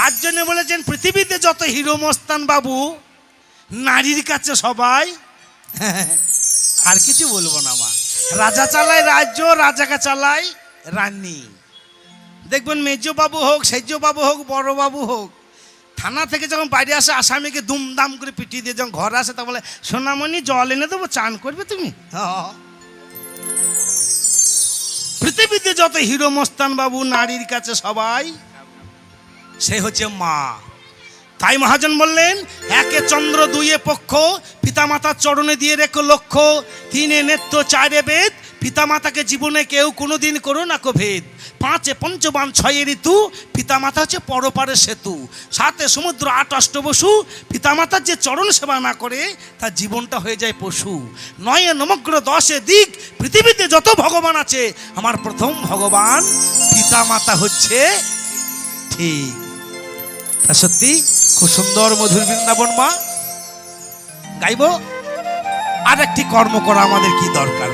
তার জন্য বলেছেন পৃথিবীতে যত হিরো মস্তান বাবু নারীর কাছে সবাই। আর কিছু বলবো না মা। রাজা চালায় রাজ্য, রাজাকে চালায় রানী। দেখবেন মেজ বাবু হোক, সেজ বাবু হোক, বড় বাবু হোক, থানা থেকে যখন বাইরে আসে আসামিকে দুমদাম করে পিটিয়ে দিয়ে যখন ঘরে আসে তা বলে সোনামণি জল এনে দেবো, চান করবে তুমি? পৃথিবীতে যত হিরো মস্তান বাবু নারীর কাছে সবাই, সে হচ্ছে মা। তাই মহাজন বললেন, একে চন্দ্র দুইয়ে পক্ষ, পিতামাতার চরণে দিয়ে রেখো লক্ষ্য, তিনে নেত্র চারে বেদ, পিতামাতাকে জীবনে কেউ কোনোদিন করো না কো ভেদ। পাঁচে পঞ্চবান, ছয়ে ঋতু, পিতামাতা হচ্ছে পরপারের সেতু। সাতে সমুদ্র, আট অষ্টবসু, পিতামাতার যে চরণ সেবা না করে তার জীবনটা হয়ে যায় পশু। নয়ে নমগ্র, দশে দিক, পৃথিবীতে যত ভগবান আছে আমার প্রথম ভগবান পিতামাতা হচ্ছে ঠিক। তা সত্যি খুব সুন্দর মধুর বৃন্দাবন মা। গাইব আর একটি কর্ম করা আমাদের কি দরকার।